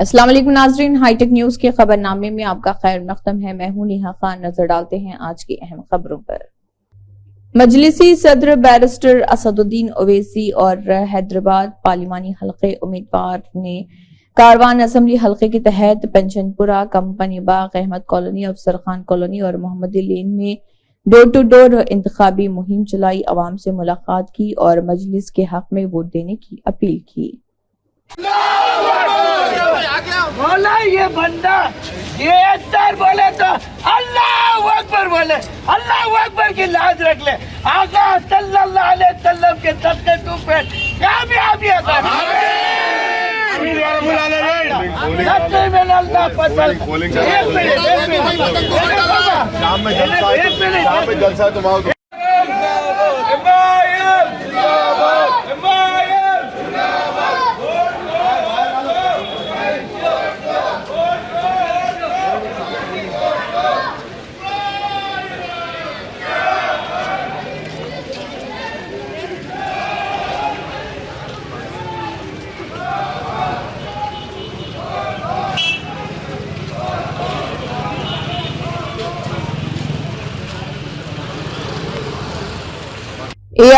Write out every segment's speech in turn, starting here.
अस्सलाम वालेकुम नाजरीन, हाईटेक न्यूज के खबरनामे में आपका खैर मकदम है। मैं हूं नेहा खान। नजर डालते हैं आज की अहम खबरों पर। मजलिसी सदर बैरिस्टर असदुद्दीन ओवैसी और हैदराबाद पार्लिमानी हल्के उम्मीदवार ने कारवान असम्बली हल्के के तहत पेंशनपुरा, कंपनी बाग, अहमद कॉलोनी, अफसर खान कॉलोनी और मोहम्मदी लेन में डोर टू डोर इंतखाबी मुहिम चलाई, अवाम से मुलाकात की और मजलिस के हक में वोट देने की अपील की। बोला ये बंदा ये अत्तर बोले तो अल्लाह अकबर बोले, अल्लाह अकबर की लाज रख ले। आका सल्लल्लाहु अलैहि वसल्लम के सदके तू पे कामयाबी अता कर।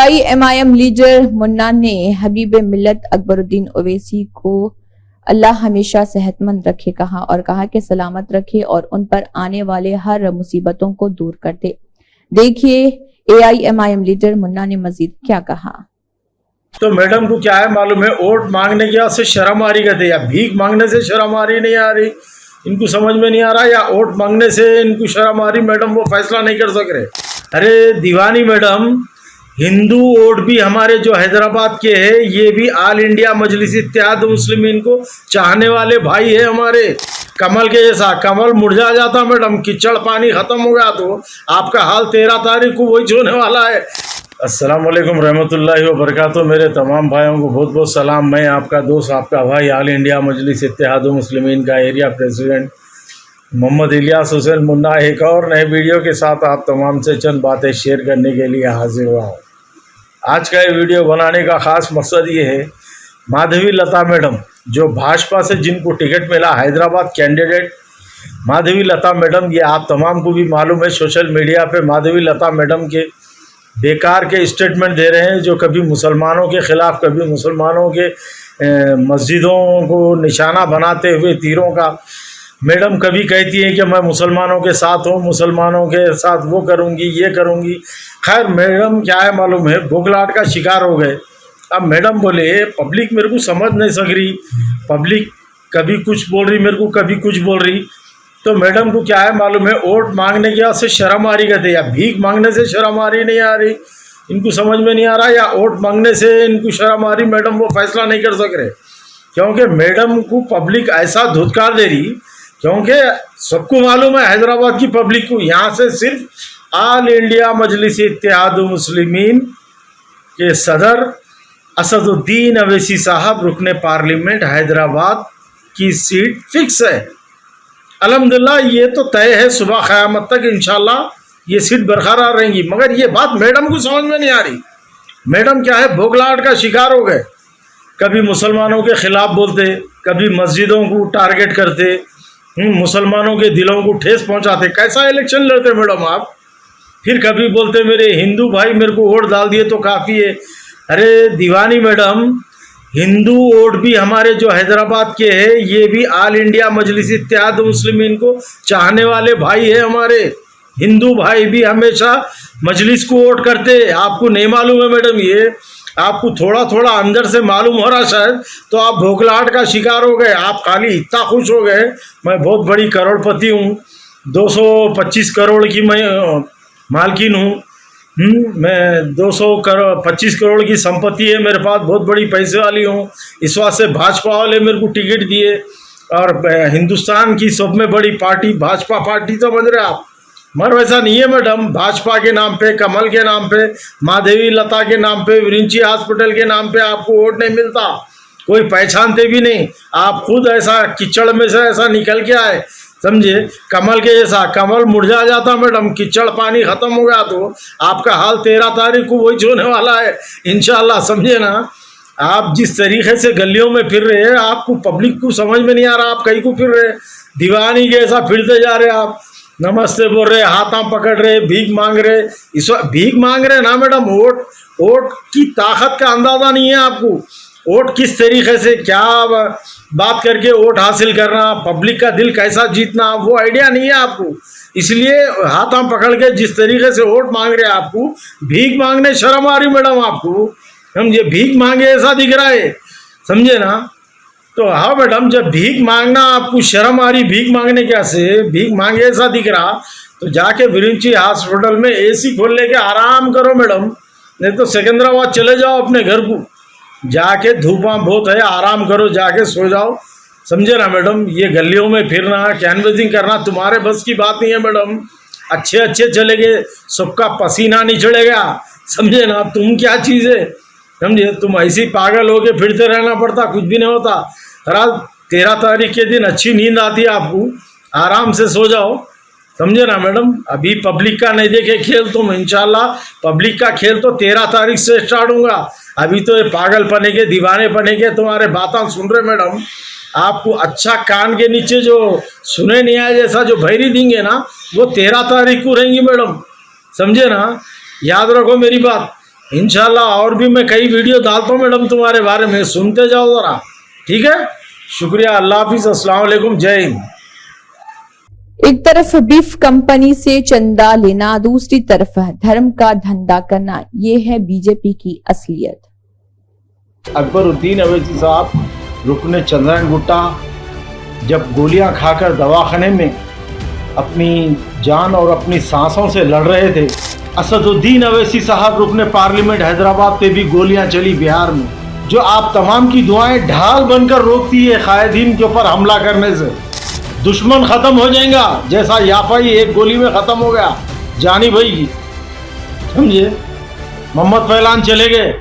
AIMIM लीडर मुन्ना ने हबीब मिल्लत अकबरुद्दीन ओवैसी को अल्लाह हमेशा सेहतमंद रखे कहा और कहा कि सलामत रखे और उन पर आने वाले हर मुसीबतों को दूर कर दे। देखिए AIMIM लीडर मुन्ना ने मजीद क्या कहा। तो मैडम को क्या है मालूम है, वोट मांगने के से शर्म आ रही कहते या भीख मांगने से शर्म आ रही नहीं आ रही, इनको समझ में नहीं आ रहा, या वोट मांगने से इनको शर्म आ रही। मैडम वो फैसला नहीं कर सक रहे। अरे दीवानी मैडम, हिंदू वोट भी हमारे जो हैदराबाद के हैं ये भी ऑल इंडिया मजलिस इत्तेहाद मुस्लिमीन को चाहने वाले भाई है हमारे। कमल के जैसा कमल मुरझा जाता मैडम, कीचड़ पानी खत्म हो गया तो आपका हाल 13 तारीख को वही होने वाला है। अस्सलाम वालेकुम रहमतुल्लाहि व बरकातुहू। मेरे तमाम भाइयों को बहुत बहुत सलाम। मैं आपका दोस्त, आपका भाई, ऑल इंडिया मजलिस इत्तेहाद मुस्लिमीन का एरिया प्रेसिडेंट मोहम्मद इलियास हुसैन मुन्ना एक और नए वीडियो के साथ आप तमाम से चंद बातें शेयर करने के लिए हाजिर हुआ हूँ। आज का ये वीडियो बनाने का ख़ास मकसद ये है, माधवी लता मैडम जो भाजपा से जिनको टिकट मिला, हैदराबाद कैंडिडेट माधवी लता मैडम, ये आप तमाम को भी मालूम है। सोशल मीडिया पे माधवी लता मैडम के बेकार के स्टेटमेंट दे रहे हैं, जो कभी मुसलमानों के ख़िलाफ़, कभी मुसलमानों के मस्जिदों को निशाना बनाते हुए तीरों का। मैडम कभी कहती है कि मैं मुसलमानों के साथ हूँ, मुसलमानों के साथ वो करूँगी, ये करूँगी। खैर मैडम क्या है मालूम है, भूखलाट का शिकार हो गए। अब मैडम बोले पब्लिक मेरे को समझ नहीं सक रही, पब्लिक कभी कुछ बोल रही मेरे को, कभी कुछ बोल रही। तो मैडम को क्या है मालूम है, वोट मांगने के से शर्म आ रही कहते या भीख मांगने से शर्म आ रही नहीं आ रही, इनको समझ में नहीं आ रहा, या वोट मांगने से इनको शर्म आ रही। मैडम वो फैसला नहीं कर सक रहे, क्योंकि मैडम को पब्लिक ऐसा धुतकार दे रही, क्योंकि सबको मालूम है हैदराबाद की पब्लिक को, यहाँ से सिर्फ ऑल इंडिया मजलिस इत्तेहाद मुस्लिमीन के सदर असदुद्दीन ओवैसी साहब रुकने पार्लियामेंट हैदराबाद की सीट फिक्स है। अल्हम्दुलिल्लाह ये तो तय है, सुबह क़यामत तक इंशाल्लाह ये सीट बरकरार रहेंगी। मगर ये बात मैडम को समझ में नहीं आ रही। मैडम क्या है, भोगलाट का शिकार हो गए। कभी मुसलमानों के ख़िलाफ़ बोलते, कभी मस्जिदों को टारगेट करते, मुसलमानों के दिलों को ठेस पहुंचाते। कैसा इलेक्शन लड़ते मैडम आप? फिर कभी बोलते मेरे हिंदू भाई मेरे को वोट डाल दिए तो काफ़ी है। अरे दीवानी मैडम, हिंदू वोट भी हमारे जो हैदराबाद के हैं ये भी ऑल इंडिया मजलिस इत्तेहाद मुस्लिमीन को चाहने वाले भाई है हमारे। हिंदू भाई भी हमेशा मजलिस को वोट करते। आपको नहीं मालूम है मैडम, ये आपको थोड़ा थोड़ा अंदर से मालूम हो रहा शायद, तो आप भोगलाहट का शिकार हो गए। आप खाली इतना खुश हो गए मैं बहुत बड़ी करोड़पति हूँ, 225 करोड़ की मैं मालकिन हूँ, मैं 225 करोड़ की संपत्ति है मेरे पास, बहुत बड़ी पैसे वाली हूँ। इस वास्ते भाजपा वाले मेरे को टिकट दिए, और हिंदुस्तान की सब में बड़ी पार्टी भाजपा पार्टी समझ रहे आप। मगर वैसा नहीं है मैडम, भाजपा के नाम पे, कमल के नाम पे, माधवी लता के नाम पे, विरिंची हॉस्पिटल के नाम पे आपको वोट नहीं मिलता। कोई पहचानते भी नहीं। आप खुद ऐसा कीचड़ में से ऐसा निकल के आए, समझे, कमल के जैसा कमल मुरझा जाता मैडम, कीचड़ पानी खत्म हो गया तो आपका हाल 13 तारीख को वही होने वाला है इंशाल्लाह, समझे ना। आप जिस तरीके से गलियों में फिर रहे हैं, आपको पब्लिक को समझ में नहीं आ रहा, आप कहीं को फिर रहे, दीवानी जैसा फिरते जा रहे, आप नमस्ते बोल रहे, हाथा पकड़ रहे, भीख मांग रहे। इस वक्त भीख मांग रहे ना मैडम, वोट की ताकत का अंदाजा नहीं है आपको। वोट किस तरीके से क्या बात करके वोट हासिल करना, पब्लिक का दिल कैसा जीतना, वो आइडिया नहीं है आपको। इसलिए हाथा पकड़ के जिस तरीके से वोट मांग रहे हैं, आपको भीख मांगने शर्म आ रही मैडम आपको, समझे, भीख मांगे ऐसा दिख रहा है, समझे ना। तो हाँ मैडम, जब भीख मांगना आपको शर्म आ रही, भीख मांगने क्या से भीख मांगे ऐसा दिख रहा, तो जाके विरिंची हॉस्पिटल में एसी खोल लेके आराम करो मैडम, नहीं तो सिकंदराबाद चले जाओ अपने घर को, जाके धूपा बहुत है, आराम करो, जाके सो जाओ, समझे ना मैडम। ये गलियों में फिरना, कैनवेसिंग करना तुम्हारे बस की बात नहीं है मैडम। अच्छे अच्छे चले गए, सबका पसीना नहीं चढ़ेगा, समझे ना। तुम क्या चीज़ है, समझे, तुम ऐसी पागल होके फिरते रहना पड़ता, कुछ भी नहीं होता। रात 13 तारीख के दिन अच्छी नींद आती है आपको, आराम से सो जाओ, समझे ना मैडम। अभी पब्लिक का नहीं देखे खेल तुम, इंशाल्लाह पब्लिक का खेल तो 13 तारीख से स्टार्ट होगा। अभी तो ये पागल पने के, दीवाने पने के तुम्हारे बातें सुन रहे मैडम। आपको अच्छा कान के नीचे जो सुने नहीं आए जैसा जो भैरी देंगे ना, वो 13 तारीख को रहेंगी मैडम, समझे ना। याद रखो मेरी बात, इंशाल्लाह और भी मैं कई वीडियो डालता हूँ मैडम तुम्हारे बारे में, सुनते जाओ ज़रा, ठीक है। शुक्रिया, अल्लाह हाफिज़, अस्सलाम वालेकुम, जय हिंद। एक तरफ बीफ कंपनी से चंदा लेना, दूसरी तरफ धर्म का धंधा करना, ये है बीजेपी की असलियत। अकबरुद्दीन अवैसी साहब रुकने चंद्रायन गुट्टा जब गोलियां खाकर दवाखाने में अपनी जान और अपनी सांसों से लड़ रहे थे, असदुद्दीन अवैसी साहब रुकने पार्लियामेंट हैदराबाद पे भी गोलियां चली बिहार में, जो आप तमाम की दुआएं ढाल बनकर रोकती है कायदीन के ऊपर हमला करने से। दुश्मन ख़त्म हो जाएगा, जैसा याफाई एक गोली में ख़त्म हो गया जानी भाई की, समझे। मोहम्मद फैलान चले गए,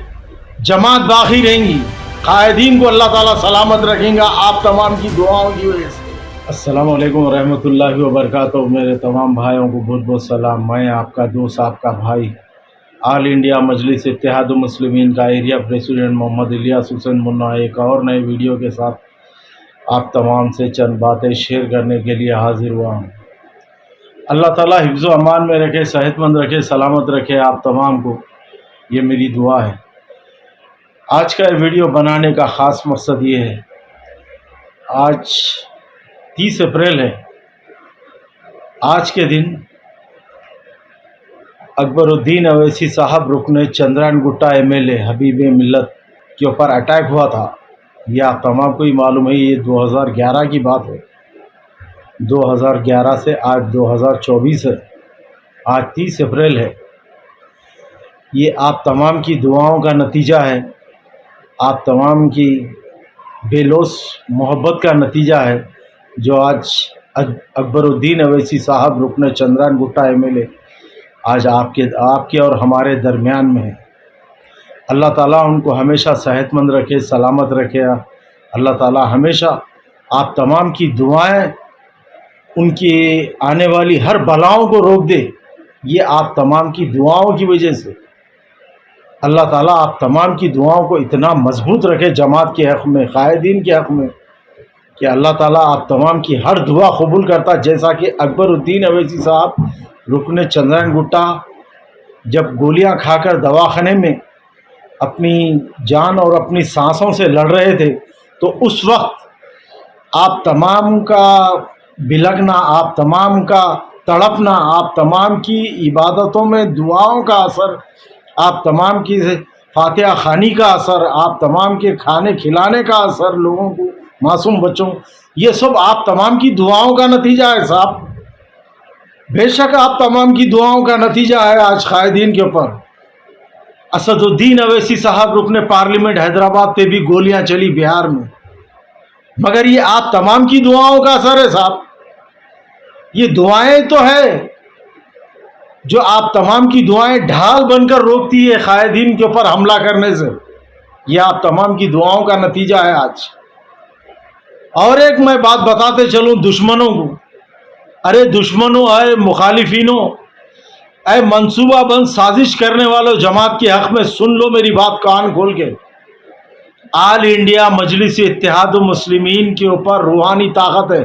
जमात बाकी रहेंगी, कायदीन को अल्लाह ताला सलामत रखेगा आप तमाम की दुआओं की वजह से। अस्सलामु अलैकुम रहमतुल्लाहि व बरकातहू। मेरे तमाम भाइयों को बहुत बहुत सलाम। मैं आपका दोस्त, आपका भाई, ऑल इंडिया मजलिस इत्तेहाद मुस्लिमीन का एरिया प्रेसिडेंट मोहम्मद इलियास हुसैन मुन्ना, एक और नए वीडियो के साथ आप तमाम से चंद बातें शेयर करने के लिए हाजिर हुआ हूँ। अल्लाह ताला हिफ्ज़ व अमान में रखे, सेहतमंद रखे, सलामत रखे आप तमाम को, ये मेरी दुआ है। आज का वीडियो बनाने का ख़ास मकसद ये है, आज 30 अप्रैल है। आज के दिन अकबरुद्दीन अवैसी साहब रुकने चंद्रायन गुट्टा MLA हबीब मिल्लत के ऊपर अटैक हुआ था। यह आप तमाम को ही मालूम है, ये 2011 की बात है। 2011 से आज 2024 है, आज 30 अप्रैल है। ये आप तमाम की दुआओं का नतीजा है, आप तमाम की बेलोस मोहब्बत का नतीजा है, जो आज अकबरुद्दीन अवैसी साहब रुकने चंद्रायन गुट्टा MLA आज आपके और हमारे दरमियान में है। अल्लाह ताला उनको हमेशा सेहतमंद रखे, सलामत रखे। अल्लाह ताला हमेशा आप तमाम की दुआएं, उनकी आने वाली हर बलाओं को रोक दे। ये आप तमाम की दुआओं की वजह से अल्लाह ताला आप तमाम की दुआओं को इतना मजबूत रखे जमात के हक़ में, कायदीन के हक़ में, कि अल्लाह ताला आप तमाम की हर दुआ कबूल करता। जैसा कि अकबरुद्दीन अवैसी साहब रुकने चंद्रायन गुट्टा जब गोलियां खाकर दवाखाने में अपनी जान और अपनी सांसों से लड़ रहे थे, तो उस वक्त आप तमाम का बिलगना, आप तमाम का तड़पना, आप तमाम की इबादतों में दुआओं का असर, आप तमाम की फातिहा खानी का असर, आप तमाम के खाने खिलाने का असर लोगों को, मासूम बच्चों, ये सब आप तमाम की दुआओं का नतीजा है साहब। बेशक आप तमाम की दुआओं का नतीजा है आज कायदीन के ऊपर। असदुद्दीन अवैसी साहब रुकने पार्लियामेंट हैदराबाद पे भी गोलियां चली बिहार में, मगर ये आप तमाम की दुआओं का असर है साहब। ये दुआएं तो है जो आप तमाम की दुआएं ढाल बनकर रोकती है कायदीन के ऊपर हमला करने से। ये आप तमाम की दुआओं का नतीजा है आज। और एक मैं बात बताते चलूं दुश्मनों को, अरे दुश्मनों, अरे मुखालिफिनों, अरे मंसूबाबंद साजिश करने वालों, जमात के हक़ में सुन लो मेरी बात कान खोल के, आल इंडिया मजलिस इत्तेहाद मुस्लिमीन के ऊपर रूहानी ताकत है,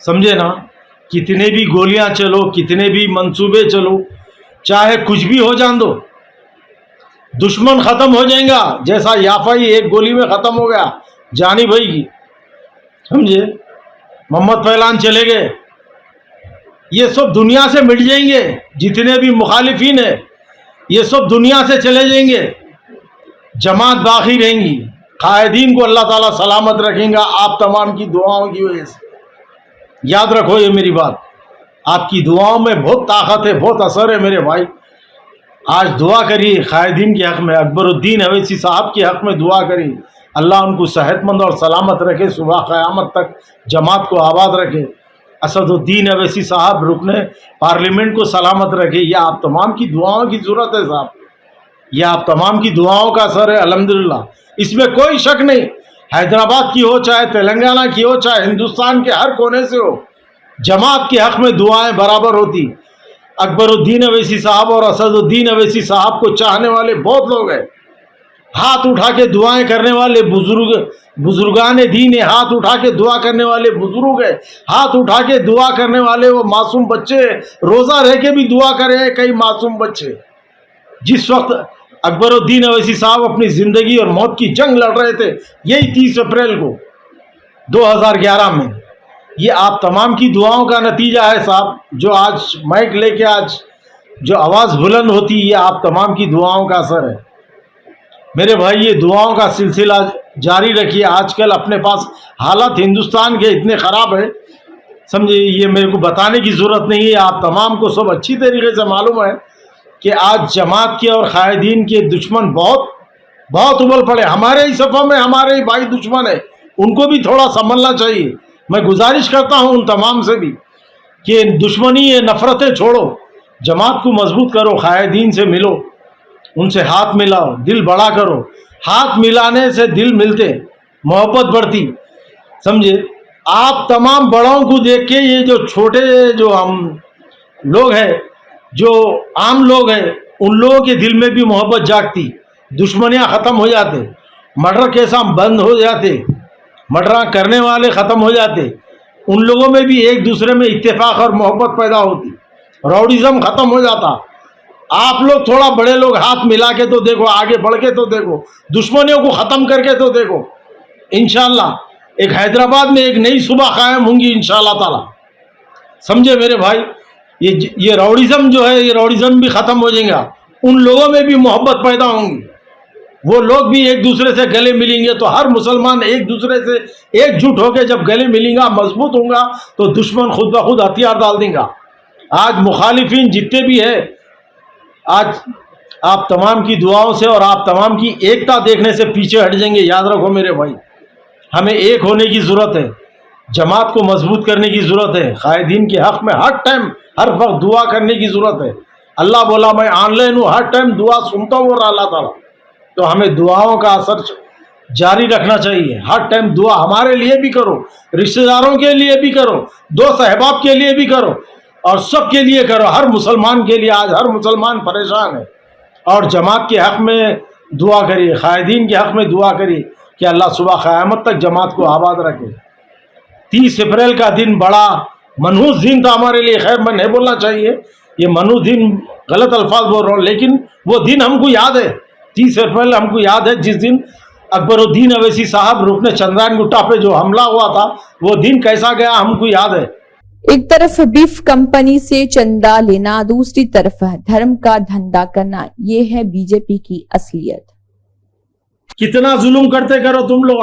समझे ना। कितने भी गोलियां चलो, कितने भी मंसूबे चलो, चाहे कुछ भी हो जान दो, दुश्मन खत्म हो जाएगा। जैसा याफाई एक गोली में खत्म हो गया जानी भाई की, समझे। मोहम्मद फैलान चले गए, ये सब दुनिया से मिट जाएंगे। जितने भी मुखालिफिन है ये सब दुनिया से चले जाएंगे, जमात बाकी रहेंगी। कायदीन को अल्लाह ताला सलामत रखेगा आप तमाम की दुआओं की वजह से। याद रखो ये मेरी बात, आपकी दुआओं में बहुत ताकत है, बहुत असर है मेरे भाई। आज दुआ करिए कायदीन के हक़ में, अकबरुद्दीन अवैसी साहब के हक़ में दुआ करिए। अल्लाह उनको सेहतमंद और सलामत रखे, सुबह क़यामत तक जमात को आबाद रखे। असदुद्दीन अवैसी साहब रुकने पार्लियामेंट को सलामत रखे। ये आप तमाम की दुआओं की ज़रूरत है साहब, यह आप तमाम की दुआओं का असर है अल्हम्दुलिल्लाह, इसमें कोई शक नहीं। हैदराबाद की हो, चाहे तेलंगाना की हो, चाहे हिंदुस्तान के हर कोने से हो, जमात के हक़ में दुआएं बराबर होती। अकबरुद्दीन अवैसी साहब और असदुद्दीन अवैसी साहब को चाहने वाले बहुत लोग हैं। हाथ उठा के दुआएं करने वाले बुजुर्गान दीन है, हाथ उठा के दुआ करने वाले बुजुर्ग है, हाथ उठा के दुआ करने वाले वो मासूम बच्चे, रोज़ा रह के भी दुआ कर रहे हैं कई मासूम बच्चे। जिस वक्त अकबरुद्दीन अवैसी साहब अपनी ज़िंदगी और मौत की जंग लड़ रहे थे, यही 30 अप्रैल को 2011 में, ये आप तमाम की दुआओं का नतीजा है साहब। जो आज माइक लेके आज जो आवाज़ बुलंद होती है, ये आप तमाम की दुआओं का असर है मेरे भाई। ये दुआओं का सिलसिला जारी रखिए। आजकल अपने पास हालात हिंदुस्तान के इतने ख़राब है, समझे, ये मेरे को बताने की ज़रूरत नहीं है, आप तमाम को सब अच्छी तरीके से मालूम है कि आज जमात के और कायदीन के दुश्मन बहुत बहुत उबल पड़े। हमारे ही सफ़ा में हमारे ही भाई दुश्मन है, उनको भी थोड़ा संभलना चाहिए। मैं गुजारिश करता हूँ उन तमाम से भी कि दुश्मनी ये नफ़रतें छोड़ो, जमात को मजबूत करो, कायदीन से मिलो, उनसे हाथ मिलाओ, दिल बड़ा करो। हाथ मिलाने से दिल मिलते, मोहब्बत बढ़ती, समझे। आप तमाम बड़ों को देख के ये जो छोटे जो हम लोग हैं, जो आम लोग हैं, उन लोगों के दिल में भी मोहब्बत जागती, दुश्मनियाँ ख़त्म हो जाते, मर्डर केसा बंद हो जाते, मर्डर करने वाले ख़त्म हो जाते, उन लोगों में भी एक दूसरे में इत्तेफाक और मोहब्बत पैदा होती, राउडिज़म ख़त्म हो जाता। आप लोग थोड़ा बड़े लोग हाथ मिला के तो देखो, आगे बढ़ के तो देखो, दुश्मनियों को ख़त्म करके तो देखो। इंशाअल्लाह एक हैदराबाद में एक नई सुबह कायम होंगी इंशाअल्लाह ताला, समझे मेरे भाई। ये राउडिज़म जो है, ये राउडिज़म भी ख़त्म हो जाएगा, उन लोगों में भी मोहब्बत पैदा होंगी, वो लोग भी एक दूसरे से गले मिलेंगे। तो हर मुसलमान एक दूसरे से एकजुट होकर जब गले मिलेंगा, मजबूत होगा, तो दुश्मन खुद ब खुद हथियार डाल देगा। आज मुखालिफिन जितने भी है, आज आप तमाम की दुआओं से और आप तमाम की एकता देखने से पीछे हट जाएंगे। याद रखो मेरे भाई, हमें एक होने की ज़रूरत है, जमात को मजबूत करने की ज़रूरत है, कायदीन के हक़ में हर टाइम हर वक्त दुआ करने की ज़रूरत है। अल्लाह बोला मैं ऑनलाइन हूँ, हर टाइम दुआ सुनता हूँ और अल्लाह ताला, तो हमें दुआओं का असर जारी रखना चाहिए। हर टाइम दुआ हमारे लिए भी करो, रिश्तेदारों के लिए भी करो, दोस्त अहबाब के लिए भी करो, और सब के लिए करो, हर मुसलमान के लिए। आज हर मुसलमान परेशान है, और जमात के हक़ में दुआ करिए, कायदीन के हक़ में दुआ करिए कि अल्लाह सुबह क़यामत तक जमात को आबाद रखे। 30 अप्रैल का दिन बड़ा मनहूस दिन था हमारे लिए। खैर मैं नहीं बोलना चाहिए, ये मनहूस दिन गलत अल्फाज बोल रहा हूँ, लेकिन वो दिन हमको याद है। 30 अप्रैल हमको याद है, जिस दिन अकबरुद्दीन अवैसी साहब रुकने चंद्रायन गुट्टा पे जो हमला हुआ था, वो दिन कैसा गया हमको याद है। एक तरफ बीफ कंपनी से चंदा लेना, दूसरी तरफ धर्म का धंधा करना, ये है बीजेपी की असलियत। कितना जुल्म करते करो तुम लोग,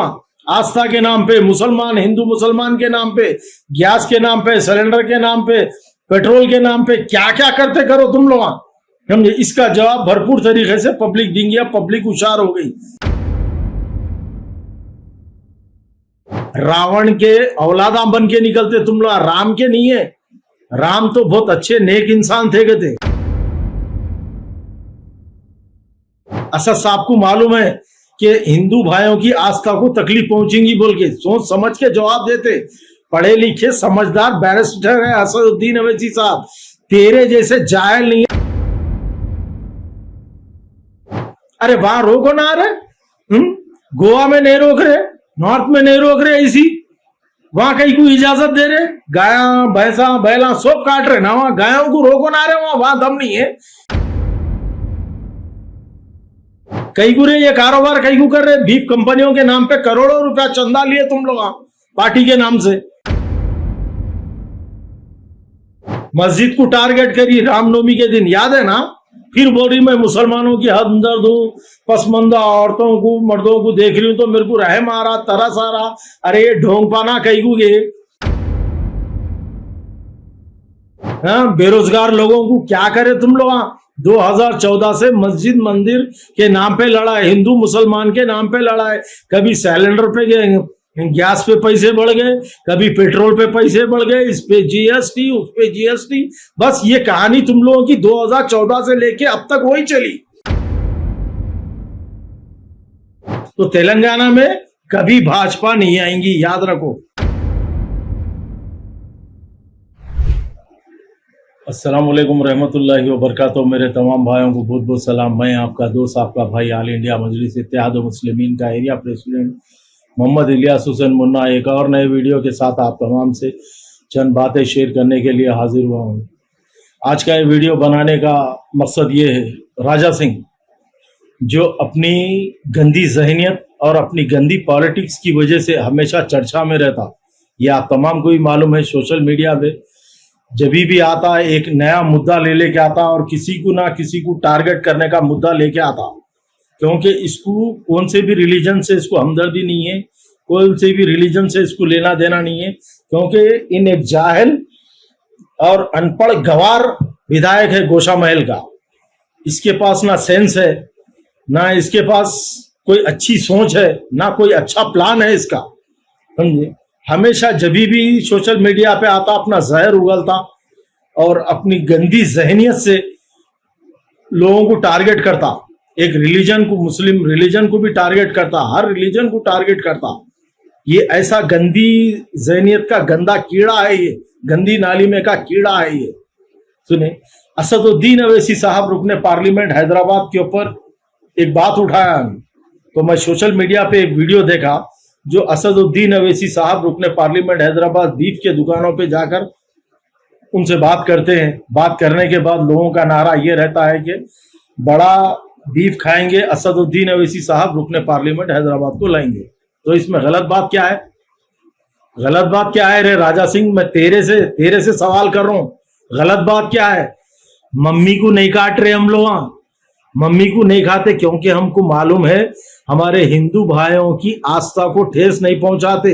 आस्था के नाम पे, मुसलमान हिंदू मुसलमान के नाम पे, गैस के नाम पे, सिलेंडर के नाम पे, पेट्रोल के नाम पे, क्या क्या करते करो तुम लोग, समझे। इसका जवाब भरपूर तरीके से पब्लिक देंगी, पब्लिक होशियार हो गई। रावण के औलादा बन के निकलते तुम लोग, राम के नहीं है। राम तो बहुत अच्छे नेक इंसान थे गए थे। असद साहब को मालूम है कि हिंदू भाइयों की आस्था को तकलीफ पहुंचेगी बोल के सोच समझ के जवाब देते। पढ़े लिखे समझदार बैरिस्टर है असदुद्दीन अवैसी साहब, तेरे जैसे जाहिल नहीं है। अरे वहां रोको ना, अरे गोवा में नहीं रोक रहे, नॉर्थ में नहीं रोक रहे, इसी वहां कहीं को इजाजत दे रहे, गाया भैंसा बैला सब काट रहे ना, वहां गायों को रोको ना रहे, वहां दम नहीं है। कई गुरे ये कारोबार कई को कर रहे, बीफ कंपनियों के नाम पे करोड़ों रुपया चंदा लिए तुम लोग पार्टी के नाम से। मस्जिद को टारगेट करी रामनवमी के दिन, याद है ना? फिर बोल रही मैं मुसलमानों की हमदर्द हूं, पसमंदा औरतों को मर्दों को देख रही हूं तो मेरे को रहम आ रहा, तरस आ रहा। अरे ये ढोंग पाना कई को गे, बेरोजगार लोगों को क्या करे तुम लोग? 2014 से मस्जिद मंदिर के नाम पे लड़ा है, हिंदू मुसलमान के नाम पे लड़ा है। कभी सिलेंडर पे गैस पे पैसे बढ़ गए, कभी पेट्रोल पे पैसे बढ़ गए, इस पे जीएसटी, उस पे जीएसटी। बस ये कहानी तुम लोगों की 2014 से लेके अब तक वही चली। तो तेलंगाना में कभी भाजपा नहीं आएंगी, याद रखो। अस्सलाम वालेकुम रहमतुल्लाहि व बरकातहू। मेरे तमाम भाइयों को बहुत बहुत सलाम। मैं आपका दोस्त, आपका भाई, ऑल इंडिया मजलिस इत्तेहाद मुस्लिमीन का एरिया प्रेसिडेंट मोहम्मद इलियास हुसैन मुन्ना एक और नए वीडियो के साथ आप तमाम से चंद बातें शेयर करने के लिए हाजिर हुआ हूँ। आज का ये वीडियो बनाने का मकसद ये है, राजा सिंह जो अपनी गंदी जहनियत और अपनी गंदी पॉलिटिक्स की वजह से हमेशा चर्चा में रहता, ये आप तमाम को ही मालूम है। सोशल मीडिया पे जब भी आता है एक नया मुद्दा ले लेके आता और किसी को ना किसी को टारगेट करने का मुद्दा लेके आता, क्योंकि इसको कौन से भी रिलीजन से इसको हमदर्दी नहीं है, कौन से भी रिलीजन से इसको लेना देना नहीं है, क्योंकि इन एक जाहिल और अनपढ़ गवार विधायक है गोशा महल का। इसके पास ना सेंस है, ना इसके पास कोई अच्छी सोच है, ना कोई अच्छा प्लान है इसका, समझे। हमेशा जब भी सोशल मीडिया पे आता अपना जहर उगलता और अपनी गंदी जहनियत से लोगों को टारगेट करता, एक रिलीजन को, मुस्लिम रिलीजन को भी टारगेट करता, हर रिलीजन को टारगेट करता। ये ऐसा गंदी जहनियत का गंदा कीड़ा है, ये गंदी नाली में का कीड़ा है ये। सुने, असदुद्दीन अवैसी साहब रुकने पार्लियामेंट हैदराबाद के ऊपर एक बात उठाया, तो मैं सोशल मीडिया पे एक वीडियो देखा जो असदुद्दीन अवैसी साहब रुकने पार्लियामेंट हैदराबाद बीफ के दुकानों पे जाकर उनसे बात करते हैं। बात करने के बाद लोगों का नारा ये रहता है कि बड़ा बीफ खाएंगे, असदुद्दीन अवैसी साहब रुकने पार्लियामेंट हैदराबाद को लाएंगे। तो इसमें गलत बात क्या है? गलत बात क्या है रे राजा सिंह? मैं तेरे से सवाल कर रहा हूं, गलत बात क्या है? मम्मी को नहीं काट रहे हम लोग, मम्मी को नहीं खाते क्योंकि हमको मालूम है हमारे हिंदू भाइयों की आस्था को ठेस नहीं पहुंचाते,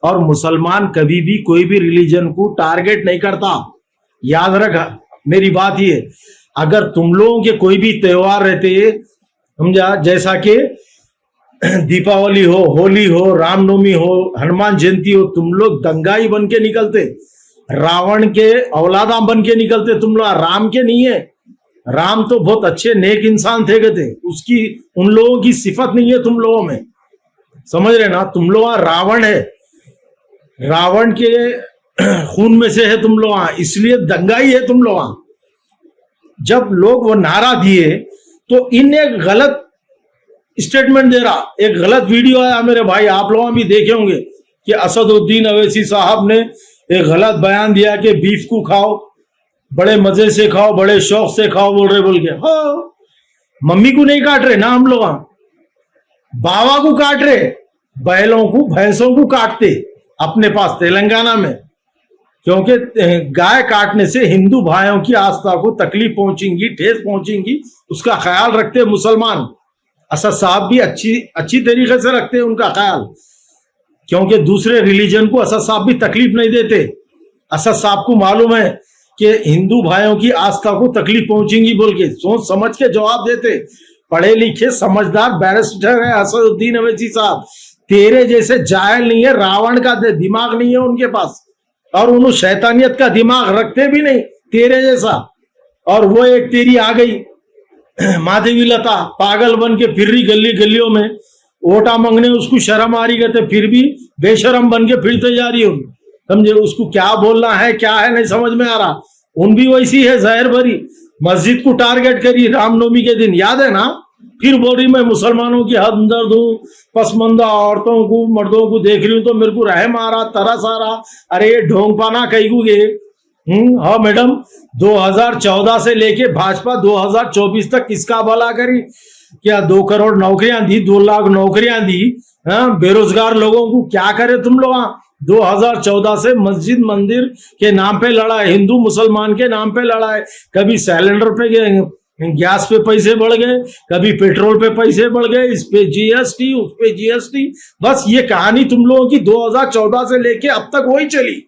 और मुसलमान कभी भी कोई भी रिलीजन को टारगेट नहीं करता। याद रख मेरी बात ये, अगर तुम लोगों के कोई भी त्योहार रहते, समझा, जैसा कि दीपावली हो, होली हो, रामनवमी हो, हनुमान जयंती हो, तुम लोग दंगाई बन के निकलते, रावण के औलादा बन के निकलते तुम लोग, राम के नहीं है। राम तो बहुत अच्छे नेक इंसान थे, उसकी उन लोगों की सिफत नहीं है तुम लोगों में, समझ रहे ना? तुम लोग रावण है, रावण के खून में से है तुम लोग, इसलिए दंगाई है तुम लोग। जब लोग वो नारा दिए तो इन एक गलत स्टेटमेंट दे रहा, एक गलत वीडियो आया मेरे भाई, आप लोग भी देखे होंगे कि असदुद्दीन अवैसी साहब ने एक गलत बयान दिया कि बीफ को खाओ, बड़े मजे से खाओ, बड़े शौक से खाओ बोल के। हाँ, मम्मी को नहीं काट रहे ना हम लोग, बाबा को काट रहे, बैलों को, भैंसों को काटते अपने पास तेलंगाना में, क्योंकि गाय काटने से हिंदू भाइयों की आस्था को तकलीफ पहुंचेगी, ठेस पहुंचेगी, उसका ख्याल रखते मुसलमान। असद साहब भी अच्छी तरीके से रखते हैं उनका ख्याल, क्योंकि दूसरे रिलीजन को असद साहब भी तकलीफ नहीं देते। असद साहब को मालूम है कि हिंदू भाइयों की आस्था को तकलीफ पहुंचेगी बोल के सोच समझ के जवाब देते। पढ़े लिखे समझदार बैरिस्टर है असदुद्दीन अवैसी साहब, तेरे जैसे जाहिल नहीं है, रावण का दिमाग नहीं है उनके पास, और उन्होंने शैतानियत का दिमाग रखते भी नहीं तेरे जैसा। और वो एक तेरी आ गई माधवी लता, पागल बन के फिर रही गली गलियों में, वोटा मांगने उसको शर्म आ रही कहते, फिर भी बेशरम बन के फिरते जा रही हूँ, समझे। उसको क्या बोलना है क्या है नहीं समझ में आ रहा। उन भी वैसी है जहर भरी, मस्जिद को टारगेट करी रामनवमी के दिन, याद है ना? फिर बोल रही मैं मुसलमानों की हमदर्द हूँ, पसमंदा औरतों को मर्दों को देख रही हूँ तो मेरे को रहम आ रहा, तरस आ रहा। अरे ये ढोंग पाना कहीं को गे। हाँ मैडम, 2014 से लेके भाजपा 2024 तक किसका भला करी? क्या 2 करोड़ नौकरियां दी, 2 लाख नौकरियां दी? हाँ, बेरोजगार लोगों को क्या करे तुम लोग? 2014 से मस्जिद मंदिर के नाम पे लड़ा है, हिंदू मुसलमान के नाम पे लड़ा है। कभी सिलेंडर पे गैस पे पैसे बढ़ गए, कभी पेट्रोल पे पैसे बढ़ गए, इस पे जीएसटी, उस पे जीएसटी। बस ये कहानी तुम लोगों की 2014 से लेके अब तक वही चली।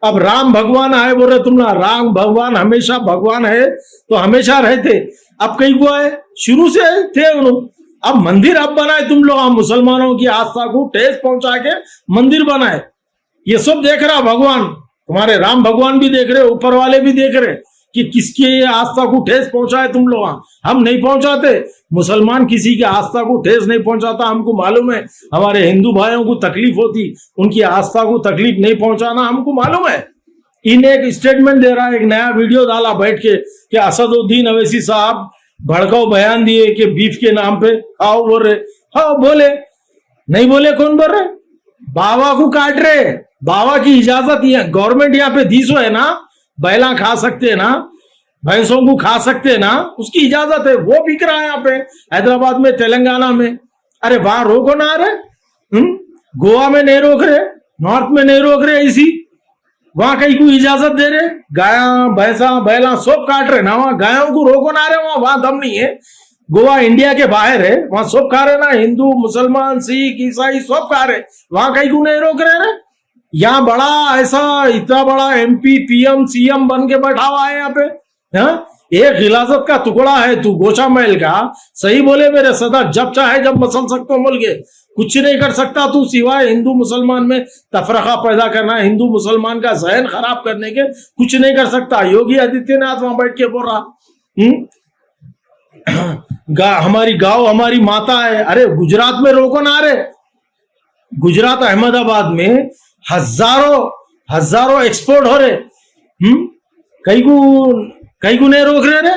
अब राम भगवान आए बोल रहे तुम ना, राम भगवान हमेशा भगवान है तो हमेशा रहते, अब कहीं को आए? शुरू से थे उन्होंने। अब मंदिर अब बनाए तुम लोग, मुसलमानों की आस्था को ठेस पहुंचा के मंदिर बनाए। ये सब देख रहा भगवान, तुम्हारे राम भगवान भी देख रहे, ऊपर वाले भी देख रहे कि किसकी आस्था को ठेस पहुंचाए तुम लोग। हम नहीं पहुंचाते, मुसलमान किसी की आस्था को ठेस नहीं पहुंचाता, हमको मालूम है। हमारे हिंदू भाइयों को तकलीफ होती, उनकी आस्था को तकलीफ नहीं पहुंचाना हमको मालूम है। इन एक स्टेटमेंट दे रहा है, एक नया वीडियो डाला बैठ के कि असदुद्दीन ओवैसी साहब भड़काऊ बयान दिए कि बीफ के नाम पे आओ बोल रहे। हाँ बोले, नहीं बोले कौन बोल रहे? बाबा को काट रहे, बाबा की इजाजत गवर्नमेंट यहाँ पे दी सो है ना, बैला खा सकते हैं ना, भैंसों को खा सकते हैं ना, उसकी इजाजत है। वो बिक रहा है यहाँ पे हैदराबाद में, तेलंगाना में। अरे वहां रोको ना रहे, गोवा में नहीं रोक रहे, नॉर्थ में नहीं रोक रहे, इसी वहां कहीं को इजाजत दे रहे। गाया भैंसा बैला सब काट रहे ना, वहां गायों को रोको ना रहे, वहां दम नहीं है। गोवा इंडिया के बाहर है, वहां सब खा रहे ना, हिंदू मुसलमान सिख ईसाई सब खा रहे, वहां कहीं को नहीं रोक रहे। यहाँ बड़ा ऐसा इतना बड़ा एमपी पीएम सीएम बन के बैठा हुआ है यहाँ पे। हाँ, एक गिलासत का टुकड़ा है तू, गोचा महल का। सही बोले मेरे सदर, जब चाहे जब मसल सकते हो बोल के, कुछ नहीं कर सकता तू सिवाय हिंदू मुसलमान में तफरका पैदा करना, हिंदू मुसलमान का जहन खराब करने के कुछ नहीं कर सकता। योगी आदित्यनाथ वहां बैठ के बोल रहा हमारी गांव हमारी माता है। अरे गुजरात में रोको ना रे, गुजरात अहमदाबाद में हजारों एक्सपोर्ट हो रहे, कहीं को नहीं रोक रहे रे।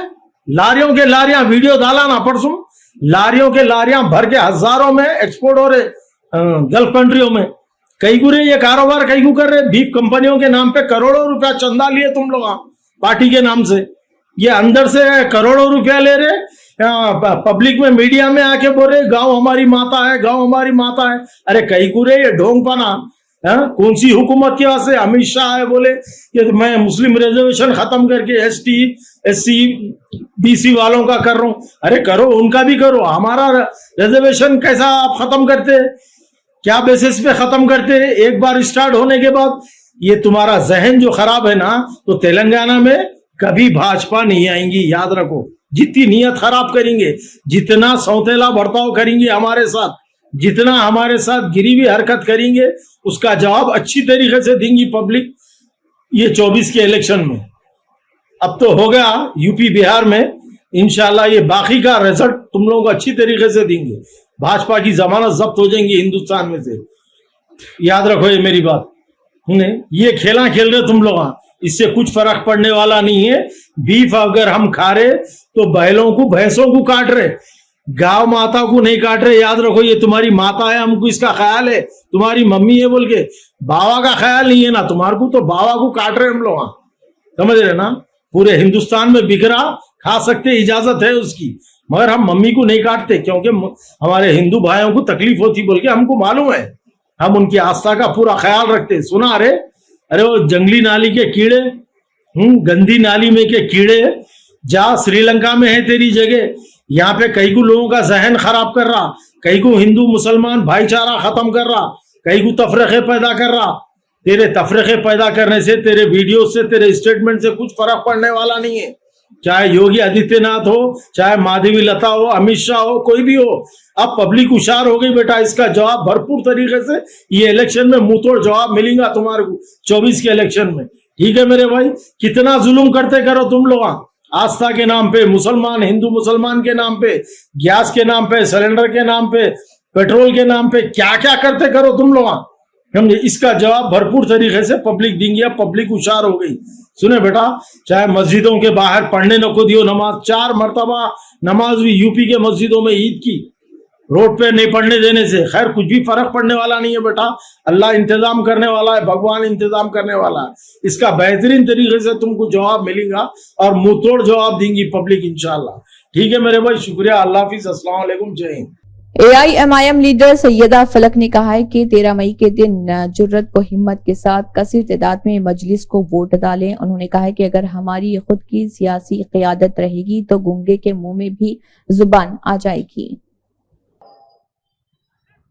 लारियों के लारियां, वीडियो डाला ना परसों, लारियों के लारियां भर के हजारों में एक्सपोर्ट हो रहे गल्फ कंट्रियों में। कहीं को रे ये कारोबार कहीं को कर रहे, बीफ कंपनियों के नाम पे करोड़ों रुपया चंदा लिए तुम लोग पार्टी के नाम से। ये अंदर से करोड़ों रुपया ले रहे, पब्लिक में मीडिया में आके बोल रहे गांव हमारी माता है, गांव हमारी माता है। अरे कहीं को रे ये ढोंग पाना। कौन सी हुकूमत की वजह से? अमित शाह है बोले कि मैं मुस्लिम रिजर्वेशन खत्म करके एसटी एससी बीसी वालों का कर रहा हूं। अरे करो, उनका भी करो, हमारा रिजर्वेशन कैसा आप खत्म करते? क्या बेसिस पे खत्म करते? एक बार स्टार्ट होने के बाद ये तुम्हारा जहन जो खराब है ना, तो तेलंगाना में कभी भाजपा नहीं आएंगी, याद रखो। जितनी नीयत खराब करेंगे, जितना सौतेला बर्ताव करेंगे हमारे साथ, जितना हमारे साथ गिरीवी हरकत करेंगे, उसका जवाब अच्छी तरीके से देंगी पब्लिक ये 24 के इलेक्शन में। अब तो हो गया यूपी बिहार में, इंशाल्लाह ये बाकी का रिजल्ट तुम लोगों को अच्छी तरीके से देंगे। भाजपा की जमानत जब्त हो जाएंगी हिंदुस्तान में से, याद रखो ये मेरी बात। ये खेला खेल रहे तुम लोग, इससे कुछ फर्क पड़ने वाला नहीं है। बीफ अगर हम खा रहे तो बैलों को भैंसों को काट रहे, गांव माता को नहीं काट रहे। याद रखो ये तुम्हारी माता है, हमको इसका ख्याल है, तुम्हारी मम्मी है बोल के। बाबा का ख्याल नहीं है ना तुम्हारे को, तो बाबा को काट रहे हम लोग, समझ रहे ना। पूरे हिंदुस्तान में बिखरा खा सकते, इजाजत है उसकी, मगर हम मम्मी को नहीं काटते क्योंकि हमारे हिंदू भाइयों को तकलीफ होती बोल के हमको मालूम है। हम उनकी आस्था का पूरा ख्याल रखते। सुना अरे वो जंगली नाली के कीड़े, गंदी नाली में के कीड़े, जा श्रीलंका में है तेरी जगह, यहाँ पे कई को लोगों का जहन खराब कर रहा, कई को हिंदू मुसलमान भाईचारा खत्म कर रहा, कई को तफरके पैदा कर रहा। तेरे तफरके पैदा करने से, तेरे वीडियो से, तेरे स्टेटमेंट से कुछ फर्क पड़ने वाला नहीं है। चाहे योगी आदित्यनाथ हो, चाहे माधवी लता हो, अमित शाह हो, कोई भी हो। अब पब्लिक होशियार हो गई बेटा, इसका जवाब भरपूर तरीके से ये इलेक्शन में मुंहतोड़ जवाब मिलेगा तुम्हारे को 24 के इलेक्शन में। ठीक है मेरे भाई, कितना जुल्म करते करो तुम लोग आस्था के नाम पे, मुसलमान हिंदू मुसलमान के नाम पे, गैस के नाम पे, सिलेंडर के नाम पे, पेट्रोल के नाम पे, क्या क्या करते करो तुम लोग, समझे। इसका जवाब भरपूर तरीके से पब्लिक देंगी। अब पब्लिक होशियार हो गई, सुने बेटा, चाहे मस्जिदों के बाहर पढ़ने न को दियो नमाज, 4 मरतबा नमाज भी यूपी के मस्जिदों में ईद की, रोड पे नहीं पढ़ने देने से खैर कुछ भी फर्क पड़ने वाला नहीं है बेटा। अल्लाह इंतजाम करने वाला है, भगवान इंतजाम करने वाला है। इसका बेहतरीन तरीके से तुमको जवाब मिलेगा और मुंह तोड़ जवाब देंगी पब्लिक इंशाल्लाह। ठीक है मेरे भाई, शुक्रिया, अल्लाह हाफिज, अस्सलाम वालेकुम, जय हिंद। AIMIM लीडर सैयदा फलक ने कहा है कि 13 मई के दिन जुर्रत को हिम्मत के साथ कसीर तादाद में मजलिस को वोट डालें। उन्होंने कहा है कि अगर हमारी खुद की सियासी क़यादत रहेगी तो गूंगे के मुंह में भी जुबान आ जाएगी।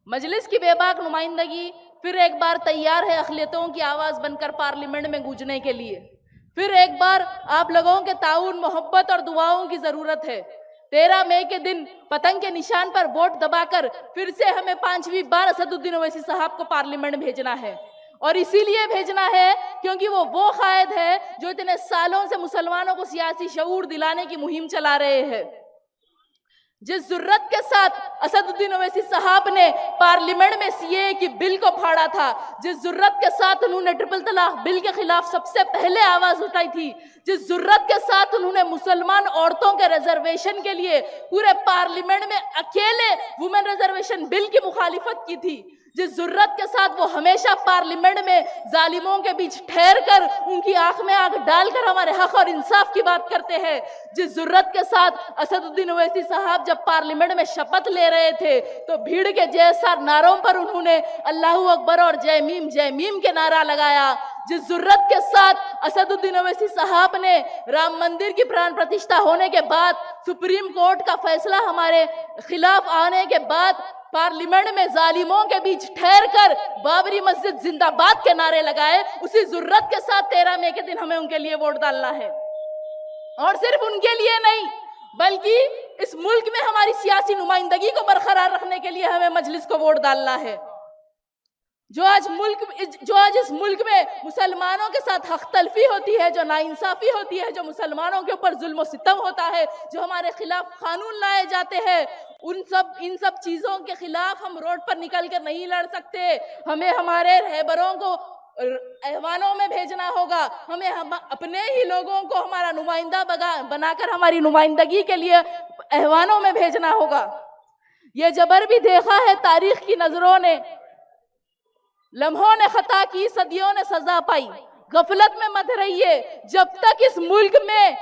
मजलिस की बेबाक नुमाइंदगी फिर एक बार तैयार है अक़लियतों की आवाज़ बनकर पार्लियामेंट में गूंजने के लिए। फिर एक बार आप लोगों के ताउन, मोहब्बत और दुआओं की ज़रूरत है। 13 मई के दिन पतंग के निशान पर वोट दबाकर फिर से हमें 5वीं बार असदुद्दीन ओवैसी साहब को पार्लियामेंट भेजना है। और इसीलिए भेजना है क्योंकि वो कायद है जो इतने सालों से मुसलमानों को सियासी शऊर दिलाने की मुहिम चला रहे हैं। जिस जुर्रत के साथ असदुद्दीन ओवैसी साहब ने पार्लियामेंट में सीए की बिल को फाड़ा था, जिस जुर्रत के साथ उन्होंने ट्रिपल तलाक बिल के खिलाफ सबसे पहले आवाज उठाई थी, जिस जुर्रत के साथ उन्होंने मुसलमान औरतों के रिजर्वेशन के लिए पूरे पार्लियामेंट में अकेले वुमेन रिजर्वेशन बिल की मुखालिफत की थी, जिस जुर्रत के साथ वो हमेशा पार्लियामेंट में जालिमों के बीच ठहर कर उनकी आंख में आंख डालकर हमारे हक और इंसाफ की बात करते हैं, जिस जुर्रत के साथ असदुद्दीन ओवैसी साहब जब पार्लियामेंट में शपथ ले रहे थे तो भीड़ के जैसा नारों पर उन्होंने अल्लाहू अकबर और जय मीम के नारा लगाया, जिस जुर्रत के साथ असदुद्दीन ओवैसी साहब ने राम मंदिर की प्राण प्रतिष्ठा होने के बाद, सुप्रीम कोर्ट का फैसला हमारे खिलाफ आने के बाद पार्लियामेंट में जालिमों के बीच ठहर कर बाबरी मस्जिद जिंदाबाद के नारे लगाए, उसी जुर्रत के साथ 13 मई के दिन हमें उनके लिए वोट डालना है। और सिर्फ उनके लिए नहीं बल्कि इस मुल्क में हमारी सियासी नुमाइंदगी को बरकरार रखने के लिए हमें मजलिस को वोट डालना है। जो आज इस मुल्क में मुसलमानों के साथ हक तलफी होती है, जो नाइंसाफी होती है, जो मुसलमानों के ऊपर जुल्म और सितम होता है, जो हमारे खिलाफ कानून लाए जाते हैं, इन सब चीजों के खिलाफ हम रोड पर निकल कर नहीं लड़ सकते। हमें हमारे रहबरों को ऐवानों में भेजना होगा, हमें अपने ही लोगों को हमारा नुमाइंदा बनाकर हमारी नुमाइंदगी के लिए ऐवानों में भेजना होगा। ये जबर भी देखा है तारीख की नजरों ने, लम्हों ने खता की, सदियों ने सजा पाई। गफलत में मत रहिए, जब तक इस मुल्क में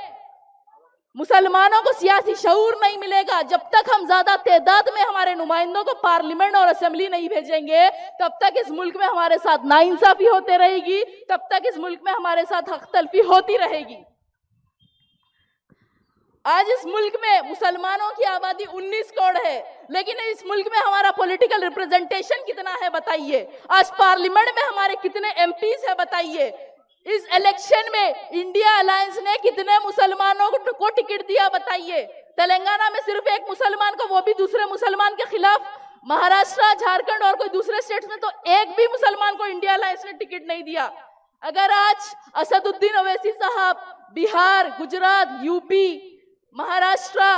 मुसलमानों को सियासी शऊर नहीं मिलेगा, जब तक हम ज्यादा तादाद में हमारे नुमाइंदों को पार्लियामेंट और असेंबली नहीं भेजेंगे, तब तक इस मुल्क में हमारे साथ नाइंसाफी होते रहेगी, तब तक इस मुल्क में हमारे साथ हक तलफी होती रहेगी। आज इस मुल्क में मुसलमानों की आबादी 19 करोड़ है, लेकिन इस मुल्क में हमारा पॉलिटिकल रिप्रेजेंटेशन कितना है बताइए। आज पार्लियामेंट में हमारे कितने एमपीज है बताइए। इस इलेक्शन में इंडिया अलायंस ने कितने मुसलमानों को टिकट दिया बताइए। तेलंगाना में सिर्फ एक मुसलमान को, वो भी दूसरे मुसलमान के खिलाफ। महाराष्ट्र, झारखंड और कोई दूसरे स्टेट्स में तो एक भी मुसलमान को इंडिया अलायंस ने टिकट नहीं दिया। अगर आज असदुद्दीन ओवैसी साहब बिहार, गुजरात, यूपी, महाराष्ट्र,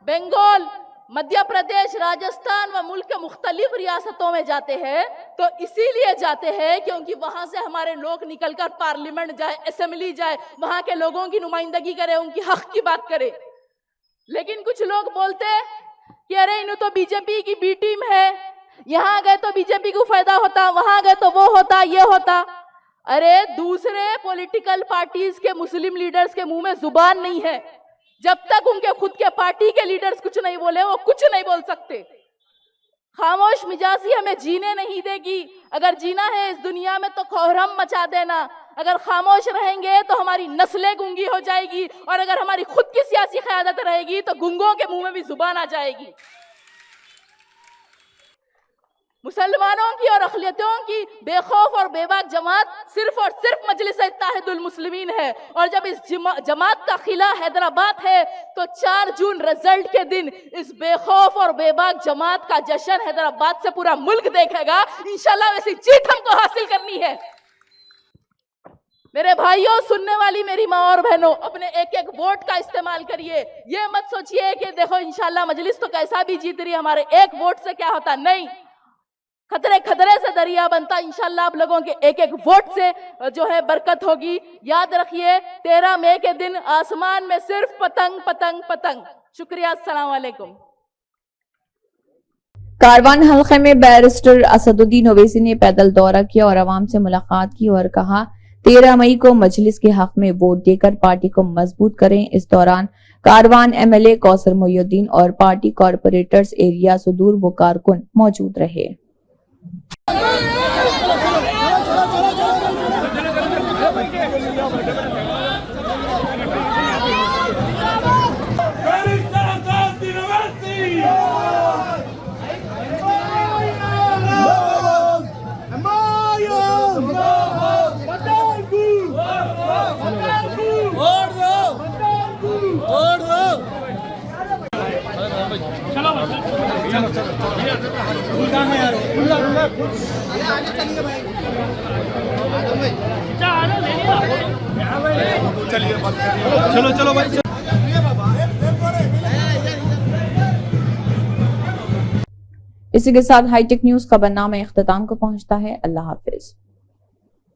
बंगाल, मध्य प्रदेश, राजस्थान व मुल्क के मुख्तलिफ रियासतों में जाते हैं तो इसीलिए जाते हैं क्योंकि वहां से हमारे लोग निकलकर पार्लियामेंट जाए, असेंबली जाए, वहां के लोगों की नुमाइंदगी करे, उनकी हक की बात करे। लेकिन कुछ लोग बोलते हैं कि अरे इन्हें तो बीजेपी की बी टीम है, यहाँ गए तो बीजेपी को फायदा होता, वहां गए तो वो होता, ये होता। अरे दूसरे पॉलिटिकल पार्टीज के मुस्लिम लीडर्स के मुंह में जुबान नहीं है। जब तक उनके खुद के पार्टी के लीडर्स कुछ नहीं बोले, वो कुछ नहीं बोल सकते। खामोश मिजाजी हमें जीने नहीं देगी। अगर जीना है इस दुनिया में तो कोहरम मचा देना। अगर खामोश रहेंगे तो हमारी नस्लें गूंगी हो जाएगी, और अगर हमारी खुद की सियासी क़यादत रहेगी तो गूंगों के मुंह में भी जुबान आ जाएगी। मुसलमानों की और अक़लियतों की बेखौफ और बेबाक जमात सिर्फ और सिर्फ मजलिस इत्तेहादुल मुस्लिमीन है। और जब इस जमात का खिला हैदराबाद है तो 4 जून रिजल्ट के दिन इस बेखौफ और बेबाक जमात का जश्न हैदराबाद से पूरा मुल्क देखेगा। इंशाल्लाह वैसी जीत हमको हासिल करनी है। मेरे भाइयों, सुनने वाली मेरी माँ और बहनों, अपने एक एक वोट का इस्तेमाल करिए। ये मत सोचिए कि देखो इंशाल्लाह मजलिस तो कैसा भी जीत रही है, हमारे एक वोट से क्या होता। नहीं, खतरे खतरे से दरिया बनता। इंशाल्लाह आप लोगों के एक एक वोट से जो है बरकत होगी। याद रखिए 13 मई के दिन आसमान में सिर्फ पतंग पतंग पतंग। शुक्रिया, अस्सलाम वालेकुम। कारवान हल्के में बैरिस्टर असदुद्दीन ओवैसी ने पैदल दौरा किया और आवाम से मुलाकात की और कहा 13 मई को मजलिस के हक में वोट देकर पार्टी को मजबूत करें। इस दौरान कारवान एमएलए कौसर मोहिउद्दीन और पार्टी कॉरपोरेटर्स एरिया सुदूर व कारकुन मौजूद रहे। चलो चलो भाई। इसी के साथ हाईटेक न्यूज खबरनामा इख्तिताम को पहुंचता है। अल्लाह हाफिज।